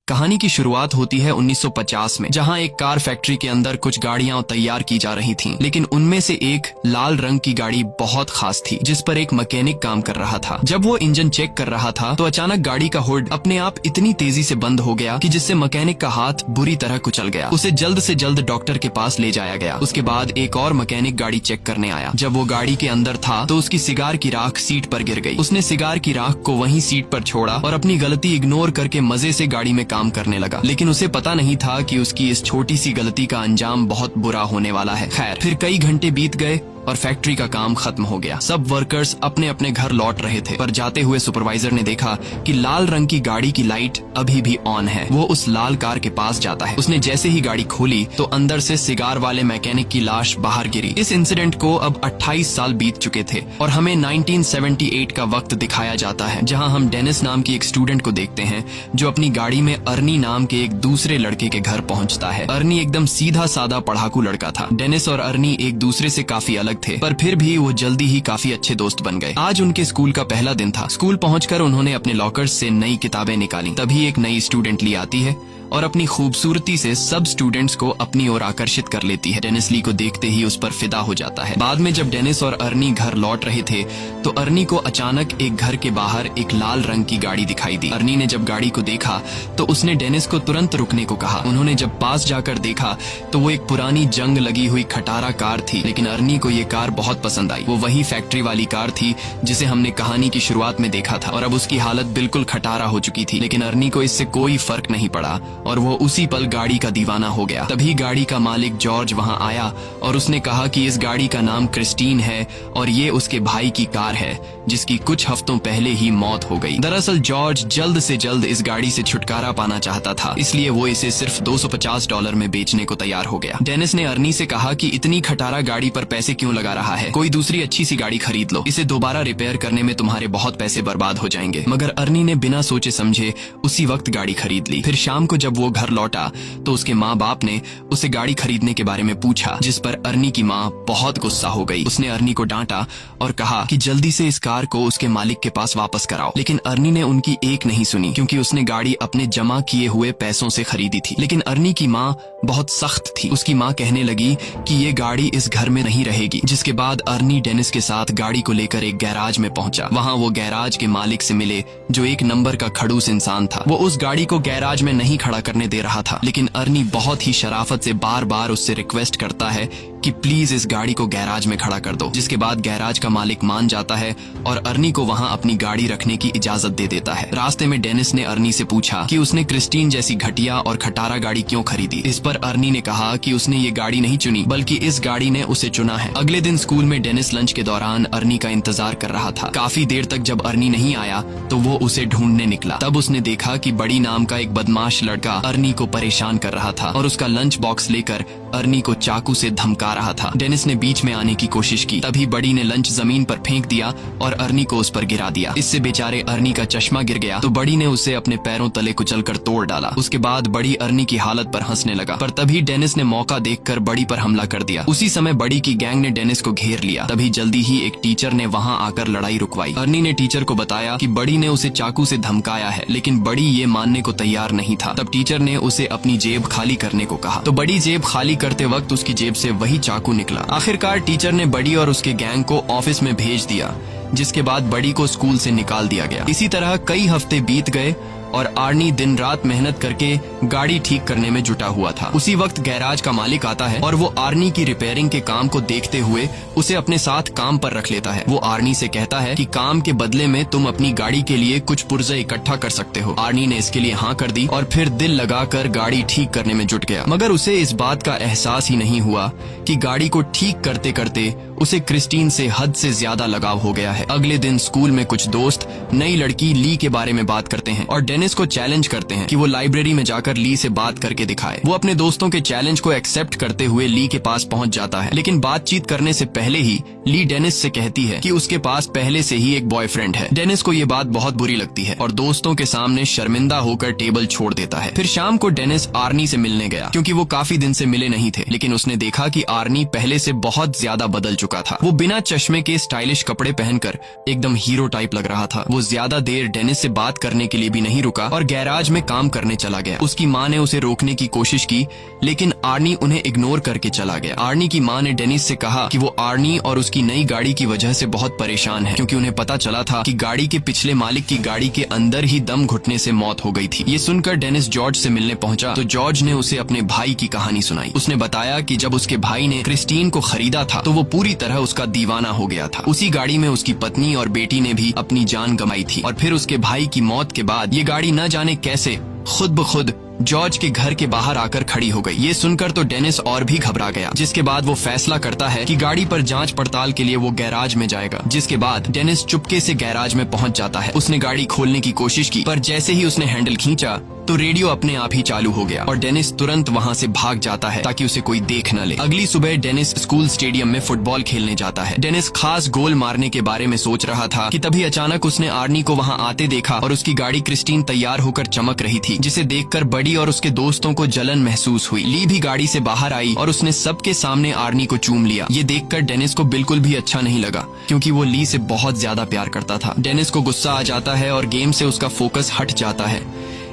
कहानी की शुरुआत होती है 1950 में, जहां एक कार फैक्ट्री के अंदर कुछ गाड़ियां तैयार की जा रही थीं, लेकिन उनमें से एक लाल रंग की गाड़ी बहुत खास थी, जिस पर एक मैकेनिक काम कर रहा था। जब वो इंजन चेक कर रहा था तो अचानक गाड़ी का हुड अपने आप इतनी तेजी से बंद हो गया कि जिससे मैकेनिक का हाथ बुरी तरह कुचल गया। उसे जल्द से जल्द डॉक्टर के पास ले जाया गया। उसके बाद एक और मैकेनिक गाड़ी चेक करने आया। जब वो गाड़ी के अंदर था तो उसकी सिगार की राख सीट पर गिर गई। उसने सिगार की राख को वहीं सीट पर छोड़ा और अपनी गलती इग्नोर करके मजे से गाड़ी में काम करने लगा, लेकिन उसे पता नहीं था कि उसकी इस छोटी सी गलती का अंजाम बहुत बुरा होने वाला है। खैर, फिर कई घंटे बीत गए और फैक्ट्री का काम खत्म हो गया। सब वर्कर्स अपने अपने घर लौट रहे थे, पर जाते हुए सुपरवाइजर ने देखा कि लाल रंग की गाड़ी की लाइट अभी भी ऑन है। वो उस लाल कार के पास जाता है। उसने जैसे ही गाड़ी खोली तो अंदर से सिगार वाले मैकेनिक की लाश बाहर गिरी। इस इंसिडेंट को अब 28 साल बीत चुके थे और हमें 1978 का वक्त दिखाया जाता है, जहां हम डेनिस नाम की एक स्टूडेंट को देखते हैं जो अपनी गाड़ी में अर्नी नाम के एक दूसरे लड़के के घर पहुंचता है। अर्नी एकदम सीधा साधा पढ़ाकू लड़का था। डेनिस और अर्नी एक दूसरे से काफी अलग थे, पर फिर भी वो जल्दी ही काफी अच्छे दोस्त बन गए। आज उनके स्कूल का पहला दिन था। स्कूल पहुंचकर उन्होंने अपने लॉकर्स से नई किताबें निकाली। तभी एक नई स्टूडेंट ली आती है और अपनी खूबसूरती से सब स्टूडेंट्स को अपनी ओर आकर्षित कर लेती है। डेनिस ली को देखते ही उस पर फिदा हो जाता है। बाद में जब डेनिस और अर्नी घर लौट रहे थे तो अर्नी को अचानक एक घर के बाहर एक लाल रंग की गाड़ी दिखाई दी। अर्नी ने जब गाड़ी को देखा तो उसने डेनिस को तुरंत रुकने को कहा। उन्होंने जब पास जाकर देखा तो वो एक पुरानी जंग लगी हुई खटारा कार थी, लेकिन अर्नी को ये कार बहुत पसंद आई। वो वही फैक्ट्री वाली कार थी जिसे हमने कहानी की शुरुआत में देखा था, और अब उसकी हालत बिल्कुल खटारा हो चुकी थी, लेकिन अर्नी को इससे कोई फर्क नहीं पड़ा और वो उसी पल गाड़ी का दीवाना हो गया। तभी गाड़ी का मालिक जॉर्ज वहां आया और उसने कहा कि इस गाड़ी का नाम क्रिस्टीन है और ये उसके भाई की कार है जिसकी कुछ हफ्तों पहले ही मौत हो गई। दरअसल जॉर्ज जल्द से जल्द इस गाड़ी से छुटकारा पाना चाहता था, इसलिए वो इसे सिर्फ $250 में बेचने को तैयार हो गया। डेनिस ने अर्नी से कहा कि इतनी खटारा गाड़ी पर पैसे क्यों लगा रहा है, कोई दूसरी अच्छी सी गाड़ी खरीद लो, इसे दोबारा रिपेयर करने में तुम्हारे बहुत पैसे बर्बाद हो जाएंगे। मगर अर्नी ने बिना सोचे समझे उसी वक्त गाड़ी खरीद ली। फिर शाम को जब वो घर लौटा तो उसके माँ बाप ने उसे गाड़ी खरीदने के बारे में पूछा, जिस पर अर्नी की माँ बहुत गुस्सा हो गई। उसने अर्नी को डांटा और कहा कि जल्दी से इस कार को उसके मालिक के पास वापस कराओ, लेकिन अर्नी ने उनकी एक नहीं सुनी, क्योंकि उसने गाड़ी अपने जमा किए हुए पैसों से खरीदी थी। लेकिन अर्नी की माँ बहुत सख्त थी। उसकी माँ कहने लगी कि ये गाड़ी इस घर में नहीं रहेगी। जिसके बाद अर्नी डेनिस के साथ गाड़ी को लेकर एक गैराज में पहुंचा। वहां वो गैराज के मालिक से मिले, जो एक नंबर का खड़ूस इंसान था। वो उस गाड़ी को गैराज में नहीं खड़ा करने दे रहा था, लेकिन अर्नी बहुत ही शराफत से बार बार उससे रिक्वेस्ट करता है कि प्लीज इस गाड़ी को गैराज में खड़ा कर दो। जिसके बाद गैराज का मालिक मान जाता है और अर्नी को वहां अपनी गाड़ी रखने की इजाजत दे देता है। रास्ते में डेनिस ने अर्नी से पूछा कि उसने क्रिस्टीन जैसी घटिया और खटारा गाड़ी क्यों खरीदी। इस पर अर्नी ने कहा कि उसने ये गाड़ी नहीं चुनी, बल्कि इस गाड़ी ने उसे चुना है। अगले दिन स्कूल में डेनिस लंच के दौरान अर्नी का इंतजार कर रहा था। काफी देर तक जब अर्नी नहीं आया तो वो उसे ढूंढने निकला। तब उसने देखा कि बड़ी नाम का एक बदमाश लड़का अर्नी को परेशान कर रहा था और उसका लंच बॉक्स लेकर अर्नी को चाकू से धमका रहा था। डेनिस ने बीच में आने की कोशिश की, तभी बड़ी ने लंच जमीन पर फेंक दिया और अर्नी को उस पर गिरा दिया। इससे बेचारे अर्नी का चश्मा गिर गया तो बड़ी ने उसे अपने पैरों तले कुचलकर तोड़ डाला। उसके बाद बड़ी अर्नी की हालत पर हंसने लगा, पर तभी डेनिस ने मौका देखकर बड़ी पर हमला कर दिया। उसी समय बड़ी की गैंग ने डेनिस को घेर लिया। तभी जल्दी ही एक टीचर ने वहां आकर लड़ाई रुकवाई। अर्नी ने टीचर को बताया कि बड़ी ने उसे चाकू से धमकाया है, लेकिन बड़ी ये मानने को तैयार नहीं था। तब टीचर ने उसे अपनी जेब खाली करने को कहा, तो बड़ी जेब खाली करते वक्त उसकी जेब से वही चाकू निकला। आखिरकार टीचर ने बड़ी और उसके गैंग को ऑफिस में भेज दिया, जिसके बाद बड़ी को स्कूल से निकाल दिया गया। इसी तरह कई हफ्ते बीत गए और आर्नी दिन रात मेहनत करके गाड़ी ठीक करने में जुटा हुआ था। उसी वक्त गैराज का मालिक आता है और वो आर्नी की रिपेयरिंग के काम को देखते हुए उसे अपने साथ काम पर रख लेता है। वो आर्नी से कहता है कि काम के बदले में तुम अपनी गाड़ी के लिए कुछ पुर्जे इकट्ठा कर सकते हो। आर्नी ने इसके लिए हाँ कर दी और फिर दिल लगाकर गाड़ी ठीक करने में जुट गया। मगर उसे इस बात का एहसास ही नहीं हुआ कि गाड़ी को ठीक करते करते उसे क्रिस्टीन से हद से ज्यादा लगाव हो गया है। अगले दिन स्कूल में कुछ दोस्त नई लड़की ली के बारे में बात करते हैं और डेनिस को चैलेंज करते हैं कि वो लाइब्रेरी में जाकर ली से बात करके दिखाए। वो अपने दोस्तों के चैलेंज को एक्सेप्ट करते हुए ली के पास पहुंच जाता है, लेकिन बातचीत करने से पहले ही ली डेनिस से कहती है कि उसके पास पहले से ही एक बॉयफ्रेंड है। डेनिस को ये बात बहुत बुरी लगती है और दोस्तों के सामने शर्मिंदा होकर टेबल छोड़ देता है। फिर शाम को डेनिस आर्नी से मिलने गया, क्योंकि वो काफी दिन से मिले नहीं थे, लेकिन उसने देखा कि आर्नी पहले से बहुत ज्यादा बदल चुका था। वो बिना चश्मे के स्टाइलिश कपड़े पहनकर एकदम हीरो टाइप लग रहा था। वो ज्यादा देर डेनिस से बात करने के लिए भी नहीं रुका और गैराज में काम करने चला गया। उसकी माँ ने उसे रोकने की कोशिश की, लेकिन आर्नी उन्हें इग्नोर करके चला गया। आर्नी की माँ ने डेनिस से कहा कि वो आर्नी और उसकी नई गाड़ी की वजह से बहुत परेशान है, क्योंकि उन्हें पता चला था कि गाड़ी के पिछले मालिक की गाड़ी के अंदर ही दम घुटने से मौत हो गई थी। ये सुनकर डेनिस जॉर्ज से मिलने पहुंचा तो जॉर्ज ने उसे अपने भाई की कहानी सुनाई। उसने बताया कि जब उसके भाई ने क्रिस्टीन को खरीदा था तो वो पूरी तरह उसका दीवाना हो गया था। उसी गाड़ी में उसकी पत्नी और बेटी ने भी अपनी जान गंवाई थी और फिर उसके भाई की मौत के बाद ये गाड़ी न जाने कैसे खुद ब खुद जॉर्ज के घर के बाहर आकर खड़ी हो गई। ये सुनकर तो डेनिस और भी घबरा गया, जिसके बाद वो फैसला करता है कि गाड़ी पर जांच पड़ताल के लिए वो गैराज में जाएगा। जिसके बाद डेनिस चुपके से गैराज में पहुंच जाता है। उसने गाड़ी खोलने की कोशिश की, पर जैसे ही उसने हैंडल खींचा तो रेडियो अपने आप ही चालू हो गया और डेनिस तुरंत वहां से भाग जाता है ताकि उसे कोई देख न ले। अगली सुबह डेनिस स्कूल स्टेडियम में फुटबॉल खेलने जाता है। डेनिस खास गोल मारने के बारे में सोच रहा था कि तभी अचानक उसने आर्नी को वहां आते देखा और उसकी गाड़ी क्रिस्टीन तैयार होकर चमक रही थी, जिसे देखकर बडी और उसके दोस्तों को जलन महसूस हुई। ली भी गाड़ी से बाहर आई और उसने सबके सामने आर्नी को चूम लिया। ये देखकर डेनिस को बिल्कुल भी अच्छा नहीं लगा, क्योंकि वो ली से बहुत ज्यादा प्यार करता था। डेनिस को गुस्सा आ जाता है और गेम से उसका फोकस हट जाता है।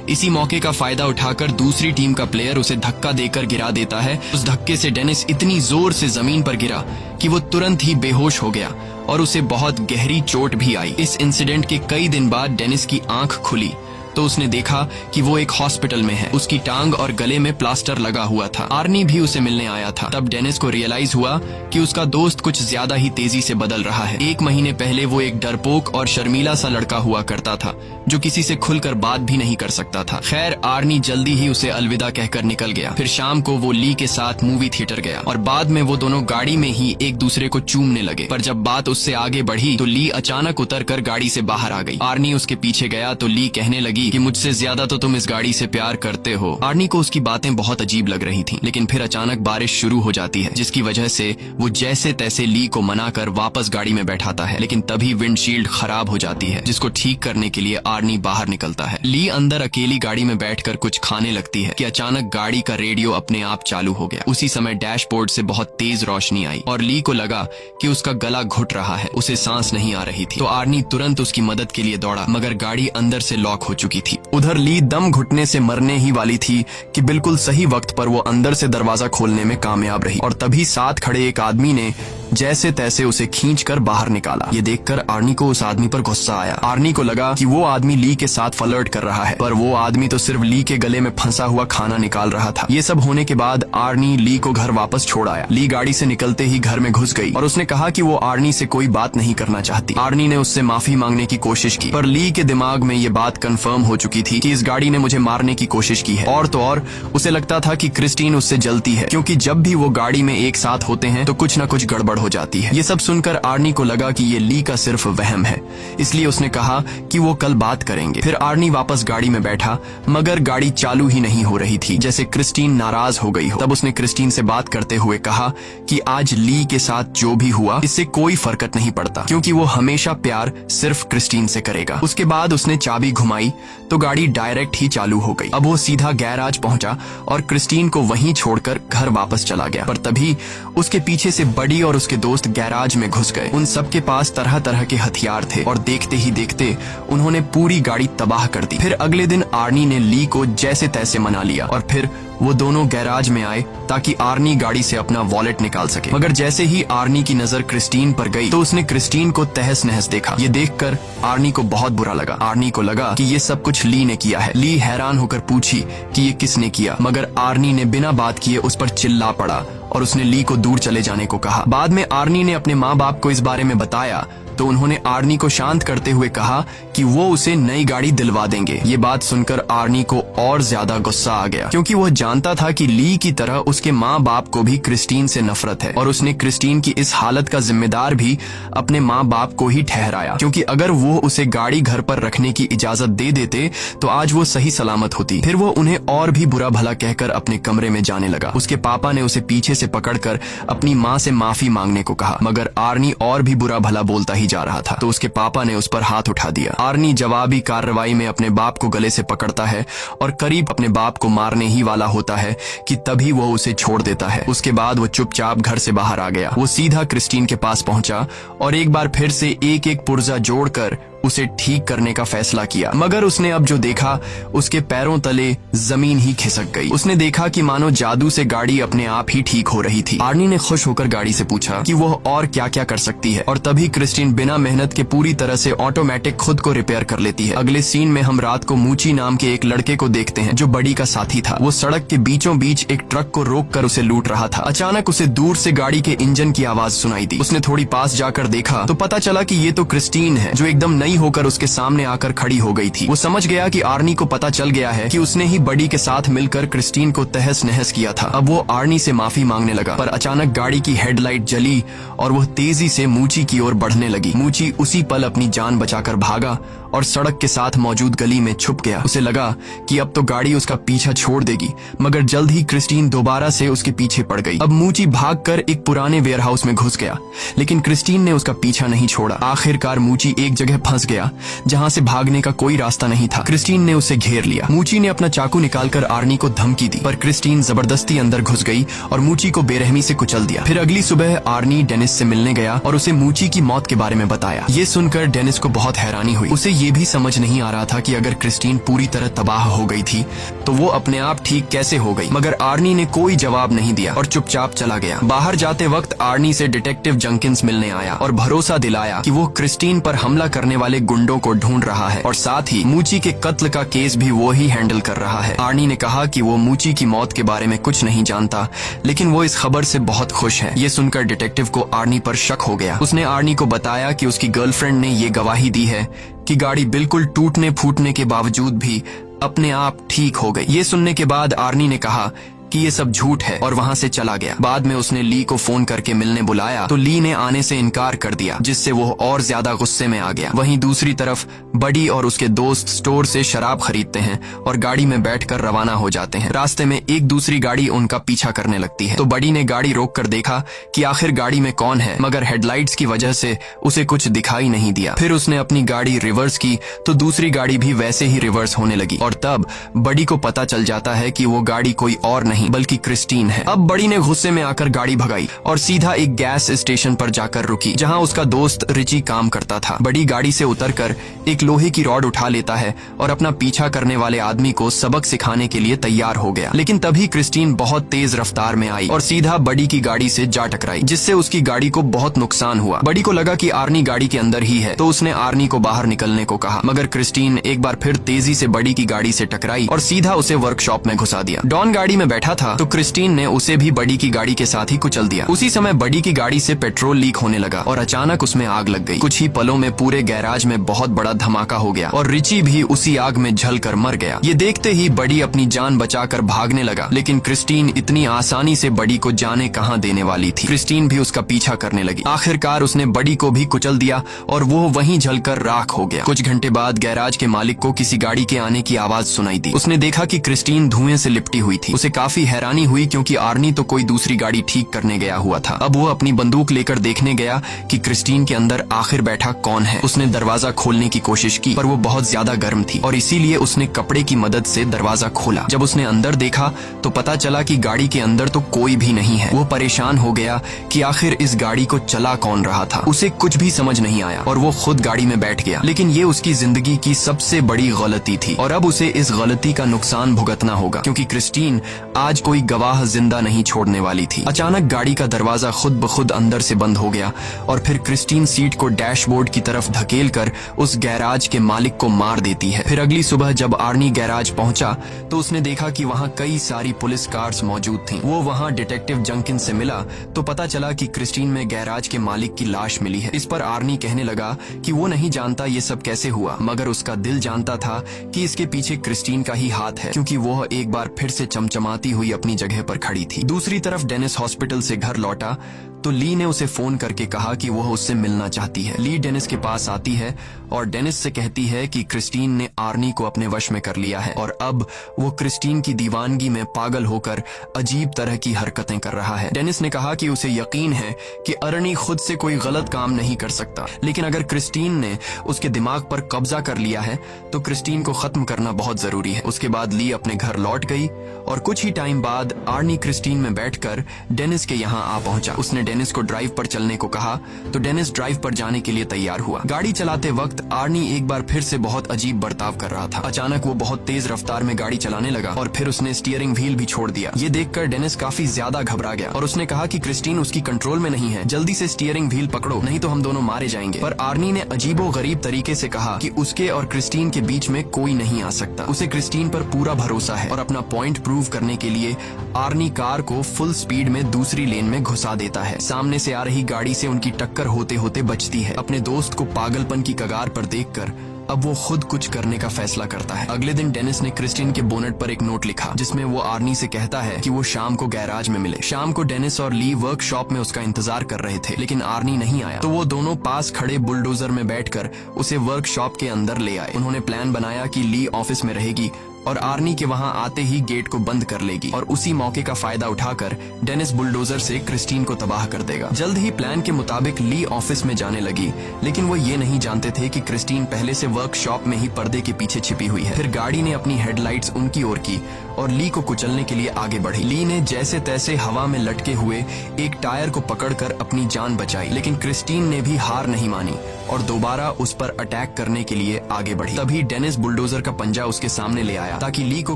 इसी मौके का फायदा उठाकर दूसरी टीम का प्लेयर उसे धक्का देकर गिरा देता है। उस धक्के से डेनिस इतनी जोर से जमीन पर गिरा कि वो तुरंत ही बेहोश हो गया और उसे बहुत गहरी चोट भी आई। इस इंसिडेंट के कई दिन बाद डेनिस की आंख खुली तो उसने देखा कि वो एक हॉस्पिटल में है। उसकी टांग और गले में प्लास्टर लगा हुआ था। आर्नी भी उसे मिलने आया था। तब डेनिस को रियलाइज हुआ कि उसका दोस्त कुछ ज्यादा ही तेजी से बदल रहा है। 1 महीने पहले वो एक डरपोक और शर्मीला सा लड़का हुआ करता था, जो किसी से खुलकर बात भी नहीं कर सकता था। खैर, आर्नी जल्दी ही उसे अलविदा कहकर निकल गया। फिर शाम को वो ली के साथ मूवी थिएटर गया और बाद में वो दोनों गाड़ी में ही एक दूसरे को चूमने लगे। पर जब बात उससे आगे बढ़ी तो ली अचानक उतरकर गाड़ी से बाहर आ गई। आर्नी उसके पीछे गया तो ली कहने लगी कि मुझसे ज्यादा तो तुम इस गाड़ी से प्यार करते हो। आर्नी को उसकी बातें बहुत अजीब लग रही थीं, लेकिन फिर अचानक बारिश शुरू हो जाती है, जिसकी वजह से वो जैसे तैसे ली को मनाकर वापस गाड़ी में बैठाता है। लेकिन तभी विंडशील्ड खराब हो जाती है, जिसको ठीक करने के लिए आर्नी बाहर निकलता है। ली अंदर अकेली गाड़ी में बैठकर कुछ खाने लगती है कि अचानक गाड़ी का रेडियो अपने आप चालू हो गया। उसी समय डैशबोर्ड से बहुत तेज रोशनी आई और ली को लगा कि उसका गला घुट रहा है, उसे सांस नहीं आ रही थी। तो आर्नी तुरंत उसकी मदद के लिए दौड़ा, मगर गाड़ी अंदर से लॉक हो चुकी थी। उधर ली दम घुटने से मरने ही वाली थी कि बिल्कुल सही वक्त पर वो अंदर से दरवाजा खोलने में कामयाब रही और तभी साथ खड़े एक आदमी ने जैसे तैसे उसे खींचकर बाहर निकाला। ये देखकर आर्नी को उस आदमी पर गुस्सा आया। आर्नी को लगा कि वो आदमी ली के साथ फ्लर्ट कर रहा है, पर वो आदमी तो सिर्फ ली के गले में फंसा हुआ खाना निकाल रहा था। ये सब होने के बाद आर्नी ली को घर वापस छोड़ आया। ली गाड़ी से निकलते ही घर में घुस गई और उसने कहा कि वो आर्नी से कोई बात नहीं करना चाहती। आर्नी ने उससे माफी मांगने की कोशिश की, पर ली के दिमाग में ये बात कंफर्म हो चुकी थी कि इस गाड़ी ने मुझे मारने की कोशिश की है। और तो और उसे लगता था कि क्रिस्टीन उससे जलती है, क्योंकि जब भी वो गाड़ी में एक साथ होते हैं तो कुछ न कुछ गड़बड़ हो जाती है। ये सब सुनकर आर्नी को लगा कि ये ली का सिर्फ वहम है, इसलिए उसने कहा कि वो कल बात करेंगे। फिर आर्नी वापस गाड़ी में बैठा, मगर गाड़ी चालू ही नहीं हो रही थी, जैसे क्रिस्टीन नाराज हो गई हो। तब उसने क्रिस्टीन से बात करते हुए कहा कि आज ली के साथ जो भी हुआ इससे कोई फर्क नहीं पड़ता, क्योंकि वो हमेशा प्यार सिर्फ क्रिस्टीन से करेगा। उसके बाद उसने चाबी घुमाई तो गाड़ी डायरेक्ट ही चालू हो गई। अब वो सीधा गैराज पहुंचा और क्रिस्टीन को वहीं छोड़कर घर वापस चला गया। पर तभी उसके पीछे से बडी और उसके दोस्त गैराज में घुस गए। उन सबके पास तरह तरह के हथियार थे और देखते ही देखते उन्होंने पूरी गाड़ी तबाह कर दी। फिर अगले दिन आर्नी ने ली को जैसे तैसे मना लिया और फिर वो दोनों गैराज में आए ताकि आर्नी गाड़ी से अपना वॉलेट निकाल सके। मगर जैसे ही आर्नी की नजर क्रिस्टीन पर गई तो उसने क्रिस्टीन को तहस नहस देखा। ये देखकर आर्नी को बहुत बुरा लगा। आर्नी को लगा कि ये सब कुछ ली ने किया है। ली हैरान होकर पूछी कि ये किसने किया, मगर आर्नी ने बिना बात किए उस पर चिल्ला पड़ा और उसने ली को दूर चले जाने को कहा। बाद में आर्नी ने अपने माँ बाप को इस बारे में बताया तो उन्होंने आर्नी को शांत करते हुए कहा कि वो उसे नई गाड़ी दिलवा देंगे। ये बात सुनकर आर्नी को और ज्यादा गुस्सा आ गया, क्योंकि वह जानता था कि ली की तरह उसके माँ बाप को भी क्रिस्टीन से नफरत है और उसने क्रिस्टीन की इस हालत का जिम्मेदार भी अपने माँ बाप को ही ठहराया, क्योंकि अगर वो उसे गाड़ी घर पर रखने की इजाजत दे देते तो आज वो सही सलामत होती। फिर वो उन्हें और भी बुरा भला कहकर अपने कमरे में जाने लगा। उसके पापा ने उसे पीछे से पकड़कर अपनी माँ से माफी मांगने को कहा, मगर आर्नी और भी बुरा भला बोलता ही जा रहा था तो उसके पापा ने उस पर हाथ उठा दिया। आर्नी जवाबी कार्रवाई में अपने बाप को गले से पकड़ता है और करीब अपने बाप को मारने ही वाला होता है कि तभी वो उसे छोड़ देता है। उसके बाद वो चुपचाप घर से बाहर आ गया। वो सीधा क्रिस्टीन के पास पहुंचा और एक बार फिर से एक एक पुर्जा जोड़कर उसे ठीक करने का फैसला किया। मगर उसने अब जो देखा उसके पैरों तले जमीन ही खिसक गई। उसने देखा कि मानो जादू से गाड़ी अपने आप ही ठीक हो रही थी। आर्नी ने खुश होकर गाड़ी से पूछा कि वह और क्या क्या कर सकती है और तभी क्रिस्टीन बिना मेहनत के पूरी तरह से ऑटोमेटिक खुद को रिपेयर कर लेती है। अगले सीन में हम रात को मूची नाम के एक लड़के को देखते हैं जो बडी का साथी था। वो सड़क के बीचों बीच एक ट्रक को रोक कर उसे लूट रहा था। अचानक उसे दूर से गाड़ी के इंजन की आवाज सुनाई दी। उसने थोड़ी पास जाकर देखा तो पता चला कि ये तो क्रिस्टीन है जो एकदम नई होकर उसके सामने आकर खड़ी हो गई थी। वो समझ गया कि आर्नी को पता चल गया है कि उसने ही बडी के साथ मिलकर क्रिस्टीन को तहस नहस किया था। अब वो आर्नी से माफी मांगने लगा पर अचानक गाड़ी की हेडलाइट जली और वो तेजी से मूची की ओर बढ़ने लगी। मूची उसी पल अपनी जान बचाकर भागा और सड़क के साथ मौजूद गली में छुप गया। उसे लगा कि अब तो गाड़ी उसका पीछा छोड़ देगी, मगर जल्द ही क्रिस्टीन दोबारा से उसके पीछे पड़ गई। अब मूची भागकर एक पुराने वेयरहाउस में घुस गया, लेकिन क्रिस्टीन ने उसका पीछा नहीं छोड़ा। आखिरकार मूची एक जगह फंस गया जहां से भागने का कोई रास्ता नहीं था। क्रिस्टीन ने उसे घेर लिया। मूची ने अपना चाकू निकालकर आर्नी को धमकी दी, पर क्रिस्टीन जबरदस्ती अंदर घुस गई और मूची को बेरहमी से कुचल दिया। फिर अगली सुबह आर्नी डेनिस से मिलने गया और उसे मूची की मौत के बारे में बताया। ये सुनकर डेनिस को बहुत हैरानी हुई। उसे ये भी समझ नहीं आ रहा था कि अगर क्रिस्टीन पूरी तरह तबाह हो गई थी तो वो अपने आप ठीक कैसे हो गई। मगर आर्नी ने कोई जवाब नहीं दिया और चुपचाप चला गया। बाहर जाते वक्त आर्नी से डिटेक्टिव जंकिंस मिलने आया और भरोसा दिलाया कि वो क्रिस्टीन पर हमला करने वाले गुंडों को ढूंढ रहा है और साथ ही मूची के कत्ल का केस भी वो ही हैंडल कर रहा है। आर्नी ने कहा कि वो मूची की मौत के बारे में कुछ नहीं जानता, लेकिन वो इस खबर से बहुत खुश है। ये सुनकर डिटेक्टिव को आर्नी पर शक हो गया। उसने आर्नी को बताया कि उसकी गर्लफ्रेंड ने ये गवाही दी है कि गाड़ी बिल्कुल टूटने फूटने के बावजूद भी अपने आप ठीक हो गई। ये सुनने के बाद आर्नी ने कहा कि ये सब झूठ है और वहां से चला गया। बाद में उसने ली को फोन करके मिलने बुलाया तो ली ने आने से इनकार कर दिया, जिससे वो और ज्यादा गुस्से में आ गया। वहीं दूसरी तरफ बडी और उसके दोस्त स्टोर से शराब खरीदते हैं और गाड़ी में बैठकर रवाना हो जाते हैं। रास्ते में एक दूसरी गाड़ी उनका पीछा करने लगती है तो बडी ने गाड़ी रोक कर देखा कि आखिर गाड़ी में कौन है, मगर हेडलाइट्स की वजह से उसे कुछ दिखाई नहीं दिया। फिर उसने अपनी गाड़ी रिवर्स की तो दूसरी गाड़ी भी वैसे ही रिवर्स होने लगी और तब बडी को पता चल जाता है कि वो गाड़ी कोई और नहीं बल्कि क्रिस्टीन है। अब बडी ने गुस्से में आकर गाड़ी भगाई और सीधा एक गैस स्टेशन पर जाकर रुकी जहां उसका दोस्त रिची काम करता था। बडी गाड़ी से उतरकर एक लोहे की रॉड उठा लेता है और अपना पीछा करने वाले आदमी को सबक सिखाने के लिए तैयार हो गया। लेकिन तभी क्रिस्टीन बहुत तेज रफ्तार में आई और सीधा बडी की गाड़ी से जा टकराई, जिससे उसकी गाड़ी को बहुत नुकसान हुआ। बडी को लगा कि आर्नी गाड़ी के अंदर ही है तो उसने आर्नी को बाहर निकलने को कहा, मगर क्रिस्टीन एक बार फिर तेजी से बडी की गाड़ी से टकराई और सीधा उसे वर्कशॉप में घुसा दिया। डॉन गाड़ी में बैठा था तो क्रिस्टीन ने उसे भी बडी की गाड़ी के साथ ही कुचल दिया। उसी समय बडी की गाड़ी से पेट्रोल लीक होने लगा और अचानक उसमें आग लग गई। कुछ ही पलों में पूरे गैराज में बहुत बड़ा धमाका हो गया और रिची भी उसी आग में जलकर मर गया। ये देखते ही बडी अपनी जान बचाकर भागने लगा, लेकिन क्रिस्टीन इतनी आसानी से बडी को जाने कहां देने वाली थी। क्रिस्टीन भी उसका पीछा करने लगी। आखिरकार उसने बडी को भी कुचल दिया और वो वहीं जलकर राख हो गया। कुछ घंटे बाद गैराज के मालिक को किसी गाड़ी के आने की आवाज सुनाई दी। उसने देखा कि क्रिस्टीन धुएं से लिपटी हुई थी। उसे काफी हैरानी हुई क्योंकि आर्नी तो कोई दूसरी गाड़ी ठीक करने गया हुआ था। अब वो अपनी बंदूक लेकर देखने गया कि क्रिस्टीन के अंदर आखिर बैठा कौन है। उसने दरवाजा खोलने की कोशिश की पर वो बहुत ज्यादा गर्म थी और इसीलिए उसने कपड़े की मदद से दरवाजा खोला। जब उसने अंदर देखा तो पता चला कि गाड़ी के अंदर तो कोई भी नहीं है। वो परेशान हो गया कि आखिर इस गाड़ी को चला कौन रहा था। उसे कुछ भी समझ नहीं आया और वो खुद गाड़ी में बैठ गया। लेकिन ये उसकी जिंदगी की सबसे बड़ी गलती थी और अब उसे इस गलती का नुकसान भुगतना होगा, क्योंकि क्रिस्टीन आज कोई गवाह जिंदा नहीं छोड़ने वाली थी। अचानक गाड़ी का दरवाजा खुद ब खुद अंदर से बंद हो गया और फिर क्रिस्टीन सीट को डैशबोर्ड की तरफ धकेलकर उस गैराज के मालिक को मार देती है। फिर अगली सुबह जब आर्नी गैराज पहुंचा तो उसने देखा कि वहां कई सारी पुलिस कार्स मौजूद थीं। वो वहां डिटेक्टिव जंकिन से मिला तो पता चला कि क्रिस्टीन में गैराज के मालिक की लाश मिली है। इस पर आर्नी कहने लगा कि वो नहीं जानता ये सब कैसे हुआ, मगर उसका दिल जानता था कि इसके पीछे क्रिस्टीन का ही हाथ है, क्योंकि वो एक बार फिर से चमचमाती हुई अपनी जगह पर खड़ी थी। दूसरी तरफ डेनिस हॉस्पिटल से घर लौटा तो ली ने उसे फोन करके कहा कि वह उससे मिलना चाहती है। ली डेनिस के पास आती है और डेनिस से कहती है कि क्रिस्टीन ने आर्नी को अपने वश में कर लिया है और अब वो क्रिस्टीन की दीवानगी में पागल होकर अजीब तरह की हरकतें कर रहा है। डेनिस ने कहा कि उसे यकीन है कि आर्नी खुद से कोई गलत काम नहीं कर सकता, लेकिन अगर क्रिस्टीन ने उसके दिमाग पर कब्जा कर लिया है तो क्रिस्टीन को खत्म करना बहुत जरूरी है। उसके बाद ली अपने घर लौट गई और कुछ ही टाइम बाद आर्नी क्रिस्टीन में बैठकर डेनिस के यहाँ आ पहुंचा। उसने डेनिस को ड्राइव पर चलने को कहा तो डेनिस ड्राइव पर जाने के लिए तैयार हुआ। गाड़ी चलाते वक्त आर्नी एक बार फिर से बहुत अजीब बर्ताव कर रहा था। अचानक वो बहुत तेज रफ्तार में गाड़ी चलाने लगा और फिर उसने स्टीयरिंग व्हील भी छोड़ दिया। ये देखकर डेनिस काफी ज्यादा घबरा गया और उसने कहा कि क्रिस्टीन उसकी कंट्रोल में नहीं है, जल्दी से स्टीयरिंग व्हील पकड़ो नहीं तो हम दोनों मारे जाएंगे। पर आर्नी ने अजीबो गरीब तरीके से कहा कि उसके और क्रिस्टीन के बीच में कोई नहीं आ सकता। उसे क्रिस्टीन पर पूरा भरोसा है और अपना पॉइंट प्रूव करने के लिए आर्नी कार को फुल स्पीड में दूसरी लेन में घुसा देता है। सामने से आ रही गाड़ी से उनकी टक्कर होते होते बचती है। अपने दोस्त को पागलपन की कगार पर देखकर अब वो खुद कुछ करने का फैसला करता है। अगले दिन डेनिस ने क्रिस्टीन के बोनेट पर एक नोट लिखा जिसमें वो आर्नी से कहता है कि वो शाम को गैराज में मिले। शाम को डेनिस और ली वर्कशॉप में उसका इंतजार कर रहे थे, लेकिन आर्नी नहीं आया तो वो दोनों पास खड़े बुलडोजर में बैठकर उसे वर्कशॉप के अंदर ले आए। उन्होंने प्लान बनाया कि ली ऑफिस में रहेगी और आर्नी के वहां आते ही गेट को बंद कर लेगी और उसी मौके का फायदा उठाकर डेनिस बुलडोजर से क्रिस्टीन को तबाह कर देगा। जल्द ही प्लान के मुताबिक ली ऑफिस में जाने लगी, लेकिन वो ये नहीं जानते थे कि क्रिस्टीन पहले से वर्कशॉप में ही पर्दे के पीछे छिपी हुई है। फिर गाड़ी ने अपनी हेडलाइट्स उनकी ओर की और ली को कुचलने के लिए आगे बढ़ी। ली ने जैसे तैसे हवा में लटके हुए एक टायर को पकड़कर अपनी जान बचाई, लेकिन क्रिस्टीन ने भी हार नहीं मानी और दोबारा उस पर अटैक करने के लिए आगे बढ़ी। तभी डेनिस बुलडोजर का पंजा उसके सामने ले आया ताकि ली को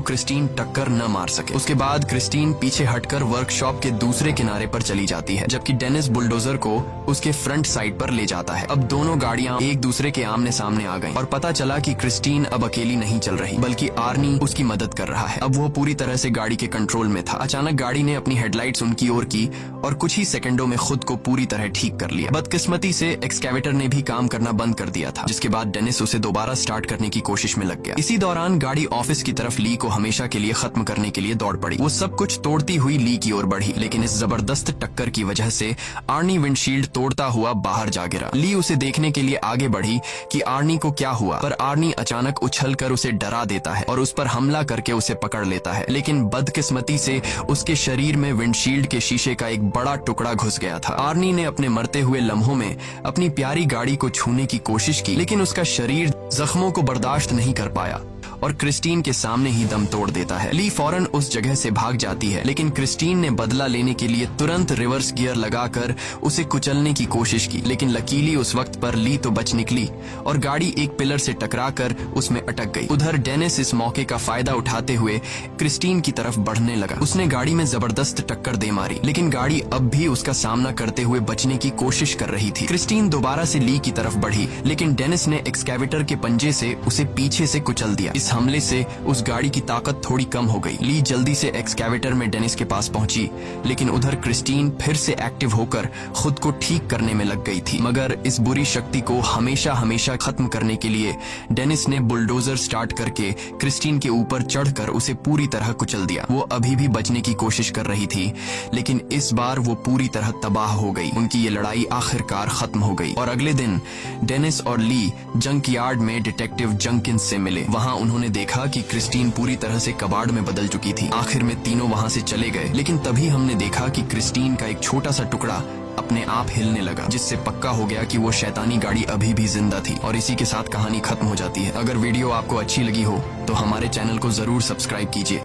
क्रिस्टीन टक्कर न मार सके। उसके बाद क्रिस्टीन पीछे हटकर वर्कशॉप के दूसरे किनारे पर चली जाती है, जबकि डेनिस बुलडोजर को उसके फ्रंट साइड पर ले जाता है। अब दोनों गाड़ियां एक दूसरे के आमने सामने आ गईं और पता चला कि क्रिस्टीन अब अकेली नहीं चल रही, बल्कि आर्नी उसकी मदद कर रहा है। अब वो पूरी तरह से गाड़ी के कंट्रोल में था। अचानक गाड़ी ने अपनी हेडलाइट्स उनकी ओर की और कुछ ही सेकंडों में खुद को पूरी तरह ठीक कर लिया। बदकिस्मती से एक्सकैवेटर ने भी काम करना बंद कर दिया था, जिसके बाद डेनिस उसे दोबारा स्टार्ट करने की कोशिश में लग गया। इसी दौरान गाड़ी ऑफिस की तरफ ली को हमेशा के लिए खत्म करने के लिए दौड़ पड़ी। वो सब कुछ तोड़ती हुई ली की ओर बढ़ी, लेकिन इस जबरदस्त टक्कर की वजह से आर्नी विंडशील्ड तोड़ता हुआ बाहर जा गिरा। ली उसे देखने के लिए आगे बढ़ी कि आर्नी को क्या हुआ, पर आर्नी अचानक उछलकर उसे डरा देता है और उस पर हमला करके उसे पकड़ लेता है। लेकिन बदकिस्मती से उसके शरीर में विंडशील्ड के शीशे का एक बड़ा टुकड़ा घुस गया था। आर्नी ने अपने मरते हुए लम्हों में अपनी प्यारी गाड़ी को छूने की कोशिश की, लेकिन उसका शरीर जख्मों को बर्दाश्त नहीं कर पाया और क्रिस्टीन के सामने ही दम तोड़ देता है। ली फौरन उस जगह से भाग जाती है, लेकिन क्रिस्टीन ने बदला लेने के लिए तुरंत रिवर्स गियर लगाकर उसे कुचलने की कोशिश की, लेकिन लकीली उस वक्त पर ली तो बच निकली और गाड़ी एक पिलर से टकराकर उसमें अटक गई। उधर डेनिस इस मौके का फायदा उठाते हुए क्रिस्टीन की तरफ बढ़ने लगा। उसने गाड़ी में जबरदस्त टक्कर दे मारी, लेकिन गाड़ी अब भी उसका सामना करते हुए बचने की कोशिश कर रही थी। क्रिस्टीन दोबारा से ली की तरफ बढ़ी, लेकिन डेनिस ने एक्सकैवेटर के पंजे से उसे पीछे से कुचल दिया। इस हमले से उस गाड़ी की ताकत थोड़ी कम हो गई। ली जल्दी से एक्सकैवेटर में डेनिस के पास पहुंची, लेकिन उधर क्रिस्टीन फिर से एक्टिव होकर खुद को ठीक करने में लग गई थी। मगर इस बुरी शक्ति को हमेशा हमेशा खत्म करने के लिए डेनिस ने बुलडोजर स्टार्ट करके क्रिस्टीन के ऊपर चढ़कर उसे पूरी तरह कुचल दिया। वो अभी भी बचने की कोशिश कर रही थी, लेकिन इस बार वो पूरी तरह तबाह हो गई। उनकी ये लड़ाई आखिरकार खत्म हो गई और अगले दिन डेनिस और ली जंक यार्ड में डिटेक्टिव जंकिंस से मिले। वहां उन्होंने देखा कि क्रिस्टीन पूरी तरह से कबाड़ में बदल चुकी थी। आखिर में तीनों वहां से चले गए, लेकिन तभी हमने देखा कि क्रिस्टीन का एक छोटा सा टुकड़ा अपने आप हिलने लगा, जिससे पक्का हो गया कि वो शैतानी गाड़ी अभी भी जिंदा थी। और इसी के साथ कहानी खत्म हो जाती है। अगर वीडियो आपको अच्छी लगी हो तो हमारे चैनल को जरूर सब्सक्राइब कीजिए।